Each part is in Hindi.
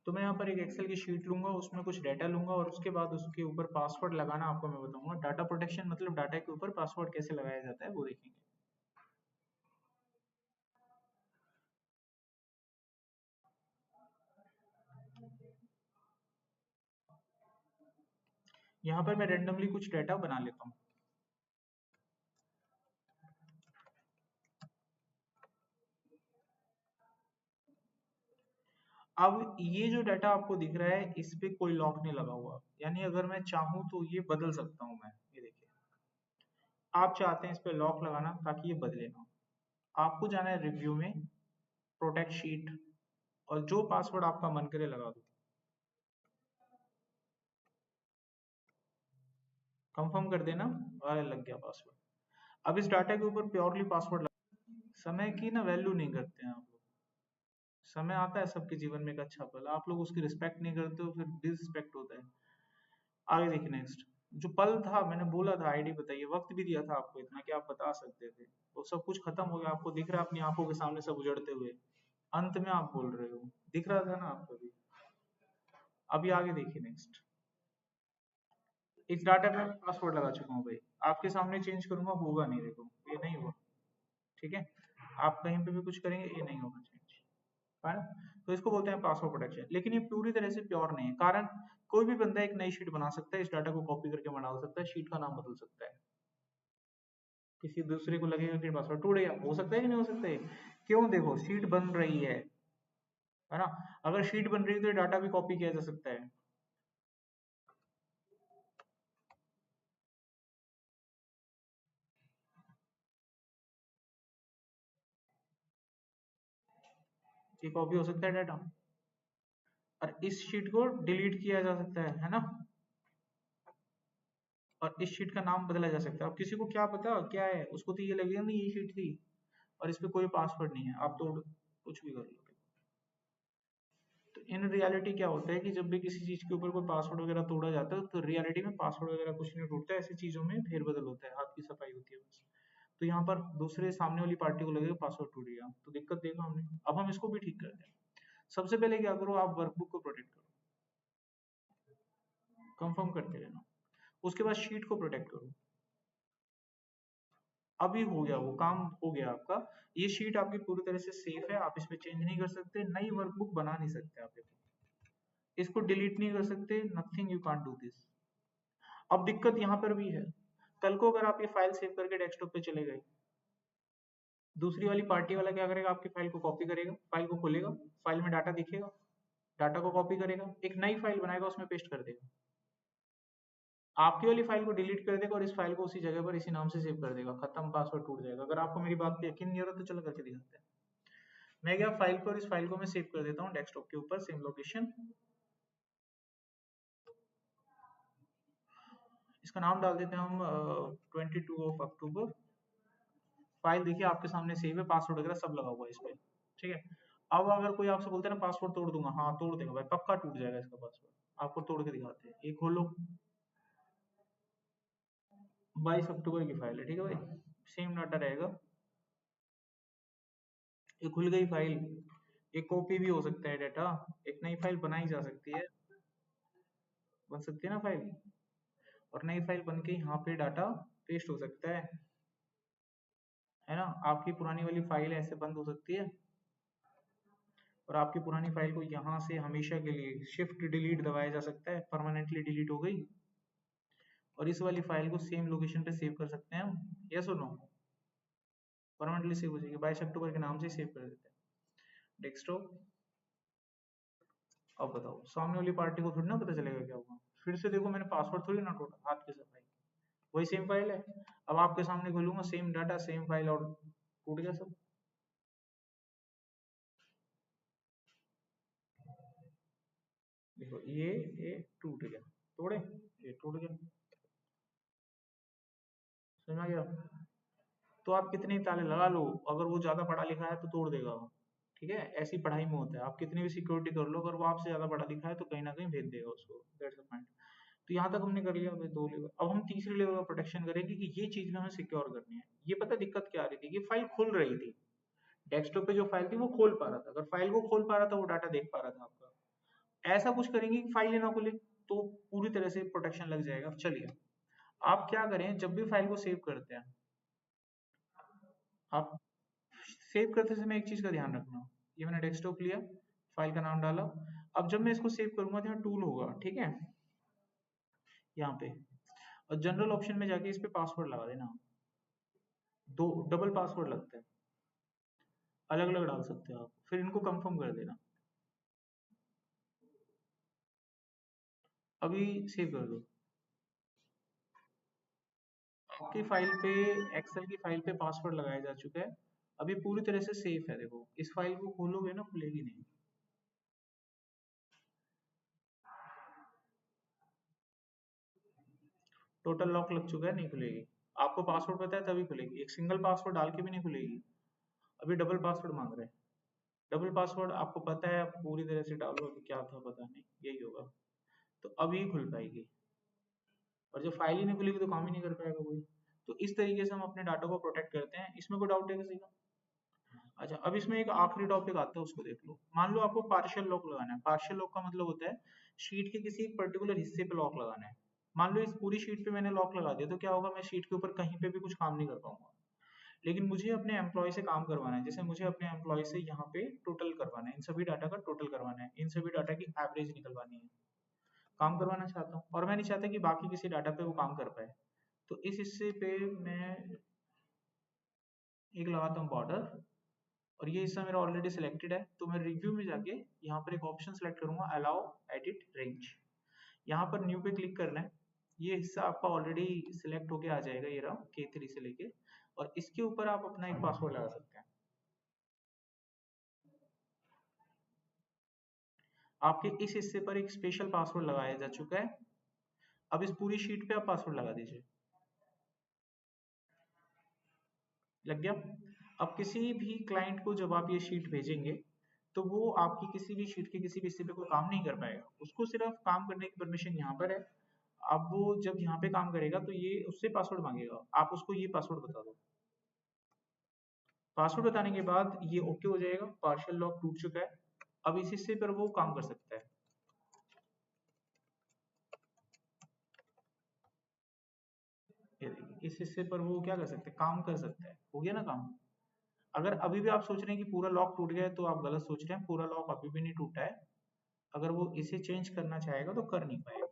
तो मैं यहाँ पर एक एक्सेल की शीट लूंगा, उसमें कुछ डाटा लूंगा और उसके बाद उसके ऊपर पासवर्ड लगाना आपको मैं बताऊंगा। डाटा प्रोटेक्शन मतलब डाटा के ऊपर पासवर्ड कैसे लगाया जाता है वो देखेंगे। यहाँ पर मैं रेंडमली कुछ डाटा बना लेता हूँ। अब ये जो डाटा आपको दिख रहा है इस पे कोई लॉक नहीं लगा हुआ, यानी अगर मैं चाहूँ तो ये बदल सकता हूँ मैं। ये देखिए, आप चाहते हैं इस पे लॉक लगाना ताकि ये बदले ना। आपको जाना है रिव्यू में, प्रोटेक्ट शीट, और जो पासवर्ड आपका मन करे लगा दो। कंफर्म कर देना और लग गया पासवर्ड। अब इस डाटा के ऊपर प्योरली पासवर्ड लगा। समय की ना वैल्यू नहीं करते हैं आप लोग। समय आता है सबके जीवन में एक अच्छा पल, आप लोग उसकी रिस्पेक्ट नहीं करते हो, फिर डिसरिस्पेक्ट होता है। आगे देखिए नेक्स्ट। जो पल था, मैंने बोला था आईडी बताइए, वक्त भी दिया था आपको इतना कि आप बता सकते थे, वो सब कुछ खत्म हो गया। आपको दिख रहा है अपनी आंखों के सामने सब उजड़ते हुए, अंत में आप बोल रहे हो, दिख रहा था ना आपको भी। अभी आगे देखिए नेक्स्ट। इस डाटा में पासवर्ड लगा चुका हूँ भाई, आपके सामने चेंज करूंगा होगा नहीं, देखो ये नहीं हुआ। ठीक है, आप कहीं पे भी कुछ करेंगे ये नहीं होगा चेंज, है ना। तो इसको बोलते हैं पासवर्ड प्रोटेक्शन, लेकिन ये पूरी तरह से प्योर नहीं है। कारण कोई भी बंदा एक नई शीट बना सकता है, इस डाटा को कॉपी करके बना सकता है, शीट का नाम बदल सकता है। किसी दूसरे को लगेगा कि पासवर्ड टूट गया, हो सकता है कि नहीं हो सकता है। क्यों, देखो शीट बन रही है ना। अगर शीट बन रही है तो डाटा भी कॉपी किया जा सकता है। ये कॉपी हो सकता है डाटा, और इस शीट को डिलीट किया जा सकता है ना। और इस शीट का नाम बदला जा सकता है। अब किसी को क्या पता क्या है, उसको तो ये लगेगा नहीं ये शीट थी और इस पे कोई पासवर्ड नहीं है, आप तो कुछ भी कर लो। तो इन रियलिटी क्या होता है कि जब भी किसी चीज के ऊपर कोई पासवर्ड वगैरह तोड़ा जाता है तो रियलिटी में पासवर्ड वगैरह कुछ नहीं टूटता है, ऐसी चीजों में फेरबदल होता है, हाथ की सफाई होती है बस। तो यहाँ पर दूसरे सामने वाली पार्टी को लगेगा पासवर्ड टूट गया, तो दिक्कत देखा हमने। अब हम इसको भी ठीक करते हैं। सबसे पहले क्या करो, आप वर्कबुक को प्रोटेक्ट करो, कंफर्म करते रहना। उसके बाद शीट को प्रोटेक्ट करो। अभी हो गया, वो काम हो गया आपका। ये शीट आपकी पूरी तरह से सेफ है, आप इसमें चेंज नहीं कर सकते, नई वर्कबुक बना नहीं सकते आप, इसको डिलीट नहीं कर सकते, nothing, you can't do this. अब दिक्कत यहाँ पर भी है, कल को अगर आप ये फाइल सेव करके डेस्कटॉप पे चले गए, दूसरी वाली पार्टी वाला क्या करेगा, आपकी फाइल को कॉपी करेगा, फाइल को खोलेगा, फाइल में डाटा दिखेगा, डाटा को कॉपी करेगा, एक नई फाइल बनाएगा, उसमें पेस्ट कर देगा, आपकी वाली फाइल को डिलीट कर देगा और इस फाइल को उसी जगह पर इसी नाम से सेव कर देगा, खत्म, पासवर्ड टूट जाएगा। अगर आपको मेरी बात पे यकीन नहीं हो रहा तो चलो करके दिखाते हैं। मैं क्या फाइल पर, इस फाइल को मैं सेव कर देता हूँ डेस्कटॉप के ऊपर, सेम लोकेशन। इसका नाम डाल देते हैं हम 22 फाइल। देखिए आपके सामने सेव है, पासवर्ड वगैरह सब लगा हुआ है इस पे। ठीक है, अब अगर कोई आपसे बोलते है ना पासवर्ड तोड़ दूंगा, हाँ तोड़ देगा भाई, पक्का टूट जाएगा इसका पासवर्ड। आपको तोड़ के दिखाते हैं, ये खोलो, 22 अक्टूबर की फाइल है, ठीक है भाई, सेम डाटा रहेगा। ये खुल गई फाइल, एक कॉपी भी हो सकता है डाटा, एक नई फाइल बनाई जा सकती है, बन सकती है ना फाइल, और नई फाइल बन के यहाँ पे डाटा पेस्ट हो सकता है ना। आपकी पुरानी वाली फाइल ऐसे बंद हो सकती है, और आपकी पुरानी फाइल को यहाँ से हमेशा के लिए शिफ्ट डिलीट दबाया जा सकता है, परमानेंटली डिलीट हो गई, और इस वाली फाइल को सेम लोकेशन पे सेव कर सकते हैं हम, यस और नो। परमानेंटली सेव हो जाएगी, 22 अक्टूबर के नाम से सेव कर देते हैं डेस्कटॉप। अब बताओ, सामने वाली पार्टी को थोड़ी ना पता चलेगा क्या हुआ, फिर से देखो मैंने पासवर्ड थोड़ी ना टोटा, हाथ की सफाई, वही सेम फाइल है। अब आपके सामने खोलूंगा, सेम डाटा सेम फाइल, और टूट गया सब। देखो ये टूट गया, तोड़े, ये टूट गया, समझ आ गया। तो आप कितने ताले लगा लो, अगर वो ज्यादा पढ़ा लिखा है तो तोड़ देगा वो। ठीक है, ऐसी पढ़ाई में होता है, आप कितनी भी सिक्योरिटी कर लो, अगर वो आपसे ज्यादा पढ़ा लिखा है तो कहीं ना कहीं भेज देगा उसको, दैट्स द पॉइंट। तो यहाँ तक हमने कर लिया भाई 2 लेवल। अब हम तीसरे लेवल का प्रोटेक्शन करेंगे कि ये चीज में हमें सिक्योर करनी है। ये पता दिक्कत क्या आ रही थी, ये फाइल खुल रही थी, डेस्कटॉप पे जो फाइल थी वो खोल पा रहा था, अगर फाइल को खोल पा रहा था वो डाटा देख पा रहा था आपका, ऐसा कुछ करेंगे कि फाइल ही ना खुले, तो पूरी तरह से प्रोटेक्शन लग जाएगा। चलिए आप क्या करें, जब भी फाइल को सेव करते हैं, आप सेव करते समय एक चीज का ध्यान रखना। ये मैंने डेस्कटॉप लिया, फाइल का नाम डाला। अब जब मैं इसको सेव करूंगा तो यहाँ टूल होगा, ठीक है, यहाँ पे, और जनरल ऑप्शन में जाके इस पे पासवर्ड लगा देना। दो डबल पासवर्ड लगता है, अलग अलग डाल सकते हो आप, फिर इनको कंफर्म कर देना। अभी सेव कर दो। आपकी फाइल पे, एक्सेल की फाइल पे पासवर्ड लगाया जा चुका है। अभी पूरी तरह से सेफ है। देखो इस फाइल को खोलोगे ना, खुलेगी नहीं। टोटल लॉक लग चुका है, नहीं खुलेगी। आपको पासवर्ड पता है तभी खुलेगी, एक सिंगल पासवर्ड डाल के भी नहीं खुलेगी। अभी डबल पासवर्ड मांग रहे हैं। डबल पासवर्ड आपको पता है, आप पूरी तरह से डालो। अभी क्या था पता नहीं, यही होगा। तो अभी खुल पाएगी, और जब फाइल ही नहीं खुलेगी तो काम ही नहीं कर पाएगा कोई। तो इस तरीके से हम अपने डाटा को प्रोटेक्ट करते हैं। इसमें कोई डाउट है किसी का? अच्छा, अब इसमें एक आखिरी टॉपिक आता है, उसको देख लो। मान लो आपको पार्शियल लॉक लगाना है। पार्शियल लॉक का मतलब होता है शीट के किसी एक पर्टिकुलर हिस्से पे लॉक लगाना है। मान लो इस पूरी शीट पे मैंने लॉक लगा दिया, तो क्या होगा, मैं शीट के ऊपर कहीं पे भी कुछ काम नहीं कर पाऊंगा। लेकिन मुझे अपने एम्प्लॉय से काम करवाना है, जैसे मुझे अपने एम्प्लॉय से यहाँ पे टोटल करवाना है, इन सभी डाटा का टोटल करवाना है, इन सभी डाटा की एवरेज निकलवानी है, काम करवाना चाहता हूँ, और मैं नहीं चाहता कि बाकी किसी डाटा पे वो काम कर पाए। तो इस हिस्से पे मैं एक लगाता हूँ बॉर्डर, और ये हिस्सा मेरा ऑलरेडी सिलेक्टेड है। तो मैं रिव्यू में जाके यहाँ पर एक ऑप्शन सेलेक्ट करूंगा, अलाउ एडिट रेंज। यहाँ पर न्यू पे क्लिक करना है। ये हिस्सा आपका ऑलरेडी सिलेक्ट होके आ जाएगा, ये रहा K3 से लेके, और इसके ऊपर आप अपना एक पासवर्ड लगा सकते हैं। आपके इस हिस्से पर एक स्पेशल पासवर्ड लगाया जा चुका है। अब इस पूरी शीट पे आप पासवर्ड लगा दीजिए। लग गया? अब किसी भी क्लाइंट को जब आप ये शीट भेजेंगे, तो वो आपकी किसी भी शीट के किसी भी हिस्से पे कोई काम नहीं कर पाएगा। उसको सिर्फ काम करने की परमिशन यहाँ पर है। अब वो जब यहाँ पे काम करेगा तो ये उससे पासवर्ड मांगेगा, आप उसको ये पासवर्ड बता दो। पासवर्ड बताने के बाद ये ओके हो जाएगा, पार्शियल लॉक टूट चुका है। अब इस हिस्से पर वो काम कर सकता है। ये देखिए, इस हिस्से पर वो क्या कर सकते हैं, काम कर सकता है। हो गया ना काम। अगर अभी भी आप सोच रहे हैं कि पूरा लॉक टूट गया है, तो आप गलत सोच रहे हैं। पूरा लॉक अभी भी नहीं टूटा है। अगर वो इसे चेंज करना चाहेगा तो कर नहीं पाएगा।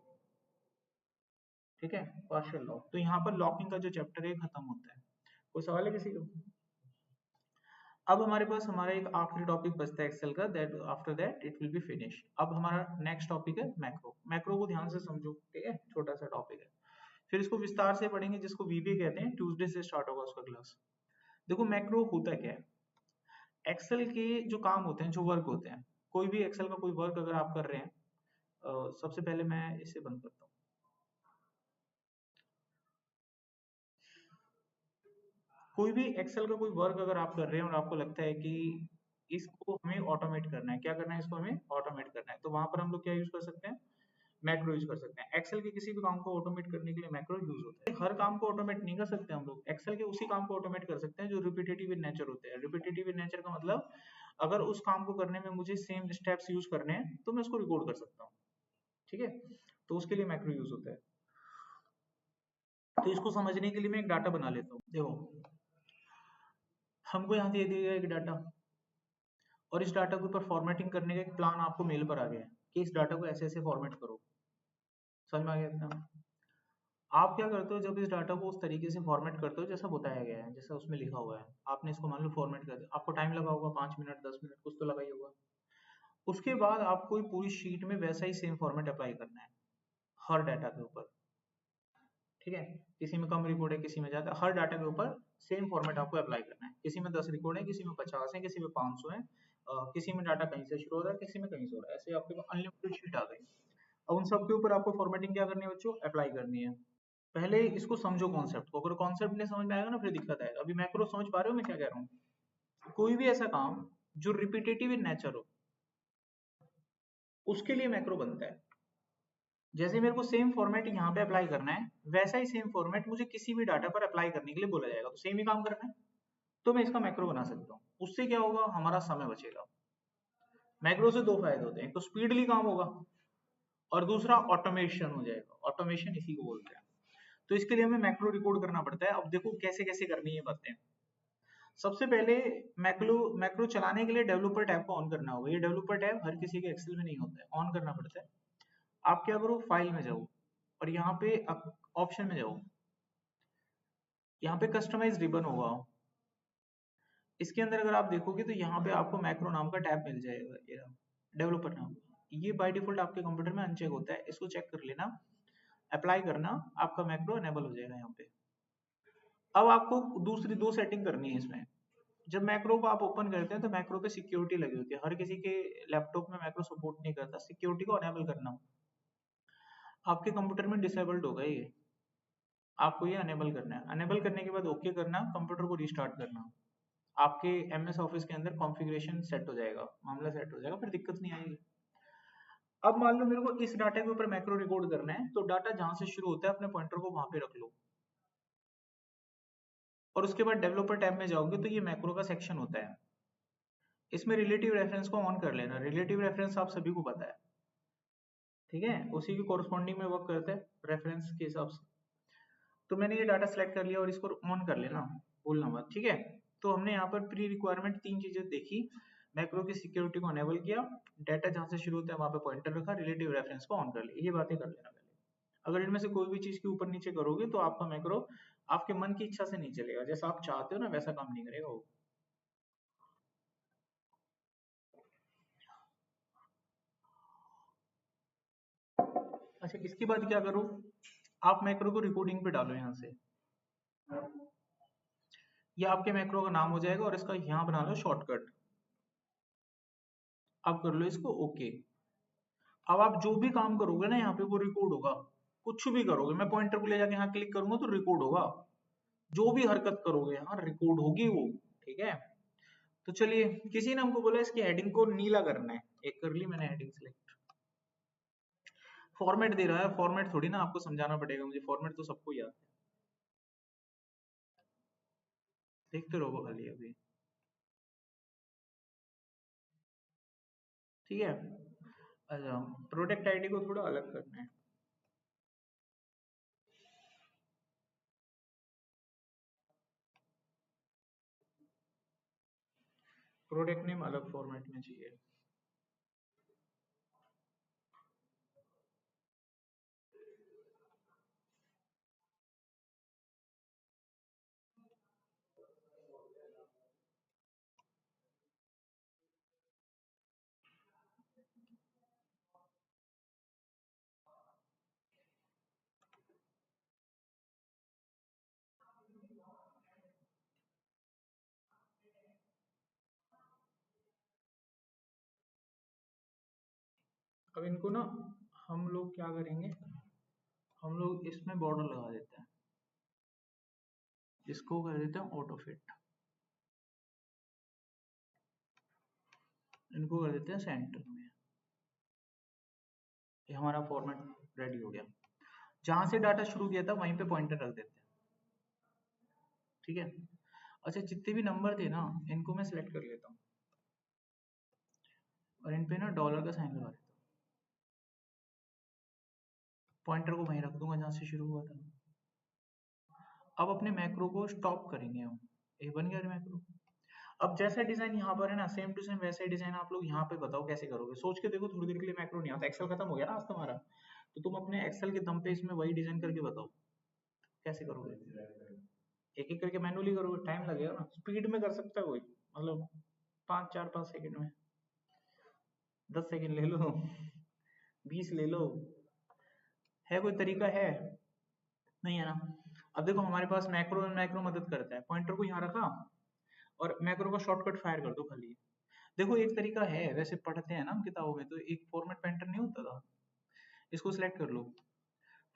ठीक है, पार्शियल लॉक। तो यहाँ पर लॉकिंग का जो चैप्टर है खत्म होता है। कोई सवाल है किसी को? अब हमारे पास हमारा एक आखिरी टॉपिक बचता है एक्सेल का, that after that it will be finish. अब हमारा नेक्स्ट टॉपिक है मैक्रो। मैक्रो को ध्यान से समझो, ठीक है, छोटा सा टॉपिक है। फिर इसको विस्तार से पढ़ेंगे, जिसको वीबीए कहते हैं। ट्यूसडे से स्टार्ट होगा उसका क्लास। देखो मैक्रो होता क्या है। एक्सेल के जो काम होते हैं, जो वर्क होते हैं, कोई भी एक्सेल का कोई वर्क अगर आप कर रहे हैं, सबसे पहले मैं इसे बंद करता हूँ। कोई भी एक्सेल का कोई वर्क अगर आप कर रहे हैं और आपको लगता है कि इसको हमें ऑटोमेट करना है, क्या करना है, इसको हमें ऑटोमेट करना है, तो वहां पर हम लोग क्या यूज कर सकते हैं, मैक्रो यूज कर सकते हैं। एक्सेल के किसी भी काम को ऑटोमेट करने के लिए मैक्रो यूज होता है। हर काम को ऑटोमेट नहीं कर सकते हम लोग। एक्सेल के उसी काम को ऑटोमेट कर सकते हैं जो रिपीटेटिव इन नेचर होते हैं। रिपीटेटिव इन नेचर का मतलब, अगर उस काम को करने में मुझे सेम स्टेप्स यूज करने हैं, तो मैं उसको रिकॉर्ड कर सकता हूँ। ठीक है, तो उसके लिए मैक्रो यूज होता है। तो इसको समझने के लिए मैं एक डाटा बना लेता हूँ। देखो हमको यहाँ दे दिया गया एक डाटा, और इस डाटा के ऊपर फॉर्मेटिंग करने का एक प्लान आपको मेल पर आ गया है कि इस डाटा को ऐसे ऐसे फॉर्मेट करो। समझ में आ गया इतना? आप क्या करते हो, जब इस डाटा को उस तरीके से फॉर्मेट करते हो जैसा बताया गया है, जैसा उसमें लिखा हुआ है, आपने इसको मान लो फॉर्मेट कर दिया, आपको टाइम लगा होगा 5 मिनट 10 मिनट, कुछ तो लगा ही होगा। उसके बाद आपको पूरी शीट में वैसा ही सेम फॉर्मेट अप्लाई करना है हर डाटा के ऊपर। ठीक है, किसी में कम रिकॉर्ड है, किसी में ज्यादा, हर डाटा के ऊपर सेम फॉर्मेट आपको अप्लाई करना है। किसी में 10 रिकॉर्ड है, किसी में 50 है, किसी में 500 है, किसी में डाटा कहीं से शुरू हो रहा है, किसी में कहीं से हो रहा है। ऐसे आपके पास अनलिमिटेड शीट आ गई। अब उन सब के ऊपर आपको फॉर्मेटिंग क्या करनी है बच्चों, अप्लाई करनी है। पहले इसको समझो कॉन्सेप्ट को। अगर कॉन्सेप्ट नहीं समझ में आएगा ना, फिर दिक्कत आएगा। अभी मैक्रो समझ पा रहे हो मैं क्या कह रहा हूँ? कोई भी ऐसा काम जो रिपीटेटिव इन नेचर हो, उसके लिए मैक्रो बनता है। जैसे मेरे को सेम फॉर्मेट यहाँ पे अप्लाई करना है, वैसा ही सेम फॉर्मेट मुझे किसी भी डाटा पर अप्लाई करने के लिए बोला जाएगा, तो सेम ही काम करना है, तो मैं इसका मैक्रो बना सकता हूँ। उससे क्या होगा, हमारा समय बचेगा। मैक्रो से दो फायदे होते हैं, एक तो स्पीडली काम होगा और दूसरा ऑटोमेशन हो जाएगा। ऑटोमेशन इसी को बोलते हैं। तो इसके लिए हमें मैक्रो रिकॉर्ड करना पड़ता है। अब देखो कैसे कैसे करनी है बातें। सबसे पहले मैक्रो मैक्रो चलाने के लिए डेवलपर टैब को ऑन करना होगा। ये डेवलपर टैब हर किसी के एक्सेल में नहीं होता है, ऑन करना पड़ता है। आप क्या करो, फाइल में जाओ और यहाँ पे ऑप्शन में जाओ, यहाँ पे कस्टमाइज रिबन होगा। इसके अंदर अगर आप देखोगे तो यहाँ पे आपको मैक्रो नाम का टैब मिल जाएगा, ये डेवलपर नाम। ये बाय डिफॉल्ट आपके कंप्यूटर में अनचेक होता है, इसको चेक कर लेना, अप्लाई करना, आपका मैक्रो अनेबल हो जाएगा यहाँ पे। अब आपको दूसरी दो सेटिंग करनी है इसमें। जब मैक्रो को आप ओपन करते हैं तो मैक्रो पे सिक्योरिटी लगी होती है, हर किसी के लैपटॉप में मैक्रो सपोर्ट नहीं करता। सिक्योरिटी को अनेबल करना, आपके कंप्यूटर में डिसेबल्ड होगा ये, आपको ये अनेबल करना है। अनेबल करने के बाद ओके करना, कंप्यूटर को रिस्टार्ट करना, आपके एमएस ऑफिस के अंदर कॉन्फ़िगरेशन सेट हो जाएगा, मामला सेट हो जाएगा, फिर दिक्कत नहीं आएगी। अब मान लो मेरे को इस डाटा के ऊपर मैक्रो रिकॉर्ड करना है, तो डाटा जहां से शुरू होता है अपने पॉइंटर को वहां पे रख लो और उसके बाद डेवलपर टैब में जाओगे तो ये मैक्रो का सेक्शन होता है। इसमें रिलेटिव रेफरेंस को ऑन कर लेना। रिलेटिव रेफरेंस आप सभी को पता है, ठीक है, उसी के कोरस्पॉन्डिंग में वर्क करता है रेफरेंस के हिसाब से। तो मैंने ये डाटा सेलेक्ट कर लिया और इसको ऑन कर लेना, भूलना मत, ठीक है। तो हमने यहाँ पर प्री रिक्वायरमेंट तीन चीजें देखी, मैक्रो की सिक्योरिटी को अनेबल किया, डाटा जहां से शुरू होता है वहां पे पॉइंटर रखा, रिलेटिव रेफरेंस को ऑन कर लिया। ये बातें कर लेना पहले। अगर इनमें से कोई भी चीज के ऊपर नीचे करोगे तो आपका मैक्रो आपके मन की इच्छा से नहीं चलेगा, जैसा आप चाहते हो ना वैसा काम नहीं करेगा वो। अच्छा, इसके बाद क्या करो, आप मैक्रो को रिकॉर्डिंग पे डालो यहाँ से। ये आपके मैक्रो का नाम हो जाएगा और इसका यहाँ बना लो शॉर्टकट। अब कर लो इसको ओके। अब आप जो भी काम करोगे ना यहाँ पे वो रिकॉर्ड होगा। कुछ भी करोगे, मैं पॉइंटर को ले जाके यहाँ क्लिक करूंगा तो रिकॉर्ड होगा। जो भी हरकत करोगे यहाँ रिकॉर्ड होगी वो, ठीक है। तो चलिए, किसी ने हमको बोला इसकी हेडिंग को नीला करना है, एक कर ली मैंने हेडिंग सेलेक्ट। फॉर्मेट दे रहा है, फॉर्मेट थोड़ी ना आपको समझाना पड़ेगा मुझे, फॉर्मेट तो सबको याद है, देखते रहो खाली अभी, ठीक है। अच्छा, प्रोडक्ट आईडी को थोड़ा अलग करना है। प्रोडक्ट नेम अलग फॉर्मेट में चाहिए। अब इनको ना हम लोग क्या करेंगे, हम लोग इसमें बॉर्डर लगा देते हैं, इसको कर देते हैं ऑटो फिट, इनको कर देते हैं सेंटर में। ये हमारा फॉर्मेट रेडी हो गया। जहां से डाटा शुरू किया था वहीं पे पॉइंटर रख देते हैं, ठीक है। अच्छा, जितने भी नंबर थे ना इनको मैं सिलेक्ट कर लेता हूँ और इन पे ना डॉलर का साइन लगा देता हूँ, पॉइंटर को वहीं रख दूंगा जहां से शुरू हुआ था। अब अपने मैक्रो को स्टॉप करेंगे हम, ये बन गया मैक्रो। अब जैसा डिजाइन यहाँ पर है ना, सेम टू सेम वैसा ही डिजाइन आप लोग यहाँ पे बताओ कैसे करोगे। सोच के देखो, थोड़ी देर के लिए मैक्रो नहीं आता, एक्सेल खत्म हो गया ना आज तुम्हारा, तो तुम अपने एक्सेल के दम पे इसमें वही डिजाइन करके बताओ कैसे करोगे। एक एक करके मैनुअली करोगे, टाइम लगेगा ना, स्पीड में कर सकता है कोई, मतलब 5 4 5 सेकंड में, 10 सेकंड ले लो, 20 ले लो, है कोई तरीका है? नहीं है ना। अब देखो हमारे पास मैक्रो एंड मैक्रो मदद करता है, पॉइंटर को यहाँ रखा और मैक्रो का शॉर्टकट फायर कर दो खाली। देखो एक तरीका है, वैसे पढ़ते हैं ना हम किताबों में, तो एक फॉर्मेट पेंटर नहीं होता था, इसको सिलेक्ट कर लो,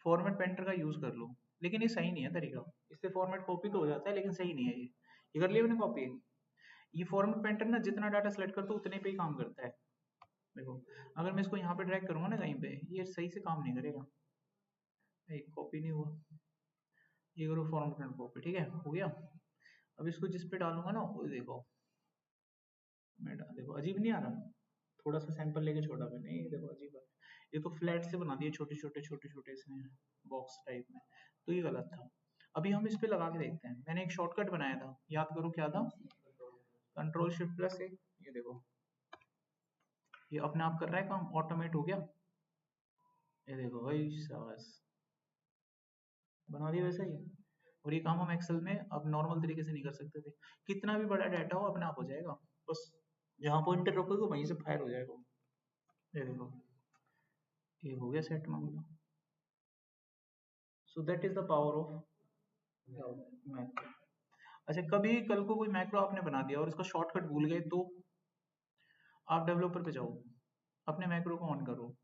फॉर्मेट पेंटर का यूज कर लो। लेकिन ये सही नहीं है तरीका, इससे फॉर्मेट कॉपी तो हो जाता है लेकिन सही नहीं है ये कर लिया मैंने कॉपी। ये फॉर्मेट पेंटर ना जितना डाटा सेलेक्ट करता है उतने पे ही काम करता है। देखो अगर मैं इसको यहाँ पे ड्रैग करूंगा ना कहीं पे, ये सही से काम नहीं करेगा, एक कॉपी नहीं हुआ। ये करो फॉर्मेट पेंटर कॉपी, ठीक है, हो गया। अब इसको जिस पे डालूंगा ना वो देखो, मैं देखो अजीब नहीं आ रहा, थोड़ा सा सैंपल लेके छोड़ा मैंने, ये देखो अजीब है, ये तो फ्लैट से बना दिए छोटे छोटे इसमें बॉक्स टाइप में, तो ये गलत था। अभी हम इस पे लगा के देखते हैं। मैंने एक शॉर्टकट बनाया था, याद करो क्या था, कंट्रोल शिफ्ट प्लस ए, ये देखो ये अपने आप कर रहा है काम, ऑटोमेट हो गया, ये देखो भाई शाबाश, बना दिया वैसा ही। और ये काम हम एक्सेल में अब नॉर्मल तरीके से नहीं कर सकते थे, कितना भी बड़ा डाटा हो अपने आप हो जाएगा, बस जहाँ पॉइंटर रखोगे वहीं से फायर हो जाएगा। ये देखो ये हो गया सेट मामला। So that is the power of macro. अच्छा, कभी कल को कोई मैक्रो आपने बना दिया और इसका शॉर्टकट भूल गए, तो आप डेवलपर पे जाओ, अपने मैक्रो को ऑन करो,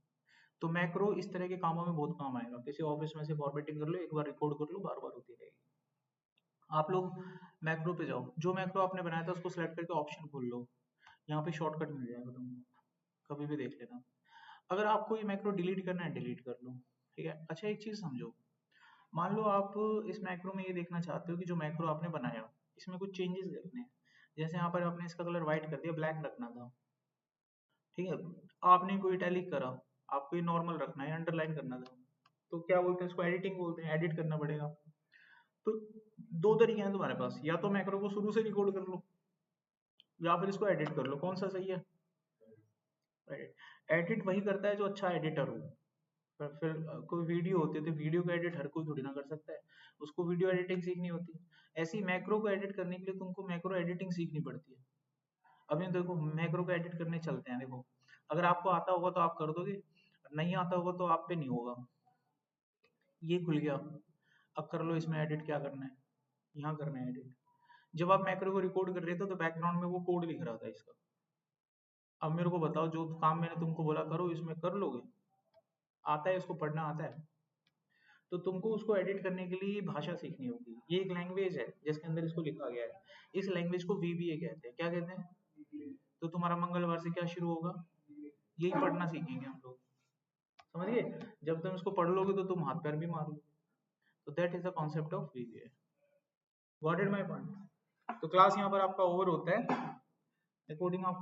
तो मैक्रो इस तरह के कामों में बहुत काम आएगा। किसी ऑफिस में से फॉर्मेटिंग कर लो, एक बार रिकॉर्ड कर लो, बार बार होती रहेगी। आप लोग मैक्रो पे जाओ, जो मैक्रो आपने बनाया था उसको सिलेक्ट करके ऑप्शन खोल लो, यहाँ पे शॉर्टकट मिल जाएगा तुमको, कभी भी देख लेना। अगर आपको ये मैक्रो डिलीट करना है, डिलीट कर लो, ठीक है। अच्छा एक चीज समझो, मान लो आप इस मैक्रो में ये देखना चाहते हो कि जो मैक्रो आपने बनाया इसमें कुछ चेंजेस करने हैं, जैसे यहाँ पर आपने इसका कलर व्हाइट कर दिया, ब्लैक रखना था, ठीक है, आपने कोई इटैलिक करा, आपको ये नॉर्मल रखना है, अंडरलाइन करना था, तो क्या बोलते हैं इसको, एडिटिंग बोलते हैं, एडिट करना पड़ेगा। तो दो तरीके हैं तुम्हारे पास, या तो मैक्रो को शुरू से रिकॉर्ड कर लो, या फिर इसको एडिट कर लो, कौन सा सही है। एडिट वही करता है जो अच्छा एडिटर हो। फिर कोई वीडियो होती है तो वीडियो को एडिट हर कोई थोड़ी ना कर सकता है, उसको वीडियो एडिटिंग सीखनी होती है। ऐसी मैक्रो को एडिट करने के लिए तुमको मैक्रो एडिटिंग सीखनी पड़ती है। अभी देखो मैक्रो को एडिट करने चलते हैं, देखो अगर आपको आता होगा तो आप कर दोगे, नहीं आता होगा तो आप पे नहीं होगा। ये खुल गया, अब कर लो इसमें एडिट, क्या करना है, यहाँ करना है एडिट। जब आप मैक्रो को रिकॉर्ड कर रहे थे तो बैकग्राउंड में वो कोड लिख रहा था इसका। अब मेरे को बताओ, जो काम मैंने तुमको बोला करो इसमें कर लोगे, आता है, इसको पढ़ना आता है, तो तुमको उसको एडिट करने के लिए भाषा सीखनी होगी। ये एक लैंग्वेज है जिसके अंदर इसको लिखा गया है, इस लैंग्वेज को VBA कहते हैं। क्या कहते हैं, तो तुम्हारा मंगलवार से क्या शुरू होगा, यही पढ़ना सीखेंगे हम लोग, समझिए। जब तुम इसको पढ़ लोगे तो तुम हाथ पैर भी मार लोगे। तो that is the concept of VBA। Got it my point. तो क्लास यहाँ पर आपका ओवर होता है, अकॉर्डिंग आपको